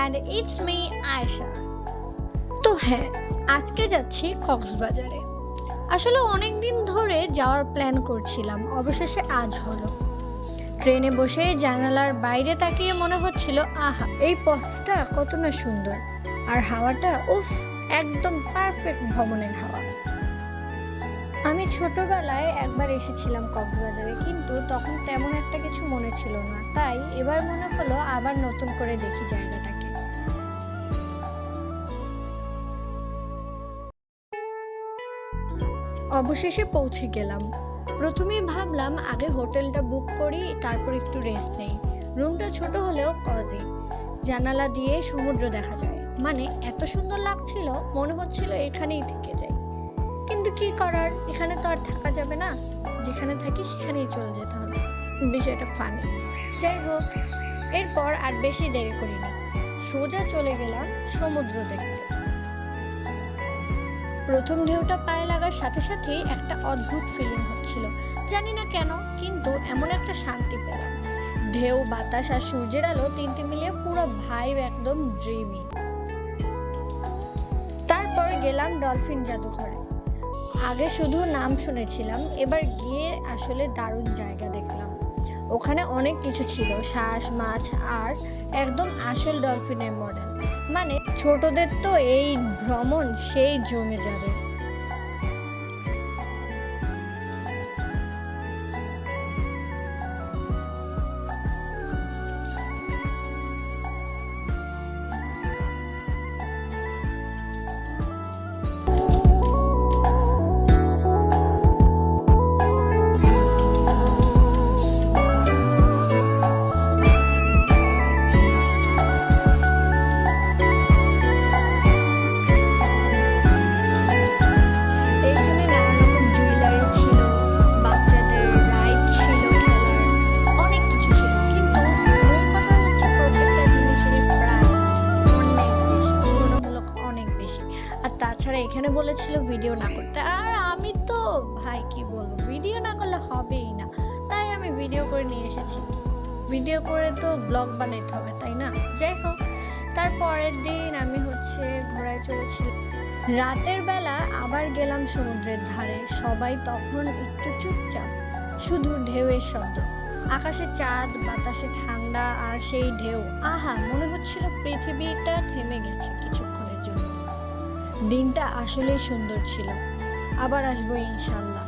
and it's me Ayesha. তো হ্যাঁ, আজকে যাচ্ছি কক্সবাজারে। আসলে অনেক দিন ধরে যাওয়ার প্ল্যান করছিলাম, অবশেষে আজ হলো। ট্রেনে বসে জানালার বাইরে তাকিয়ে মনে হচ্ছিল, আহা এই পথটা কত না সুন্দর, আর হাওয়াটা উফ, একদম পারফেক্ট ভ্রমণের হাওয়া। আমি ছোটবেলায় একবার এসেছিলাম কক্সবাজারে, কিন্তু তখন তেমন একটা কিছু মনে ছিল না, তাই এবার মনে হলো আবার নতুন করে দেখি জায়গাটাকে। অবশেষে পৌঁছে গেলাম। প্রথমেই ভাবলাম আগে হোটেলটা বুক করি, তারপর একটু রেস্ট নেই। রুমটা ছোট হলেও কজি, জানালা দিয়ে সমুদ্র দেখা যায়, মানে এত সুন্দর লাগছিল, মনে হচ্ছিল এখানেই থেকে যাই। কিন্তু কি করার, এখানে তো আর থাকা যাবে না, যেখানে থাকি সেখানেই চলে যেতে হবে। বিষয়টা ফানি। যাই হোক, এরপর আর বেশি দেরি করিনি, সোজা চলে গেলাম সমুদ্র দেখতে। প্রথম ঢেউটা পায়ে লাগার সাথে সাথেই একটা অদ্ভুত ফিলিং হচ্ছিল, জানি না কেন, কিন্তু এমন একটা শান্তি পেলাম। ঢেউ, বাতাস আর সূর্যের আলো তিনটি মিলিয়ে পুরো ভাইব একদম ড্রিমি। তারপর গেলাম ডলফিন জাদুঘরে। আগে শুধু নাম শুনেছিলাম, এবার গিয়ে আসলে দারুণ জায়গা দেখলাম। ওখানে অনেক কিছু ছিল, শ্বাস, মাছ আর একদম আসল ডলফিনের মডেল। মানে ছোটদের তো এই ভ্রমণ সেই জমে যাবে। এখানে নানা রকম জুয়েলারি ছিল, বাচ্চাদের রাইড ছিল, খেলার অনেক কিছু ছিল, কিন্তু মূল কথা হচ্ছে প্রত্যেকটা জিনিসেরই প্রাইস অনেক বেশি, তুলনামূলক অনেক বেশি। আর তাছাড়া এখানে বলেছিল ভিডিও না করতে, আর আমি তো ভাই কি বলবো, ভিডিও না করলে হবেই না, তাই আমি ভিডিও করে নিয়ে এসেছি। ভিডিও করে তো ব্লগ বানাইতে হবে, তাই না? যাই হোক, তার পরের দিন আমি ঘোড়ায় চড়েছিলাম। রাতের বেলা আবার গেলাম সমুদ্রের ধারে। সবাই তখন একটু চুপচাপ, শুধু ঢেউয়ের শব্দ, আকাশে চাঁদ, বাতাসে ঠান্ডা আর সেই ঢেউ। আহা, মনে হচ্ছিল পৃথিবীটা থেমে গেছে কিছুক্ষণের জন্য। দিনটা আসলেই সুন্দর ছিল। আবার আসবো ইনশাল্লাহ।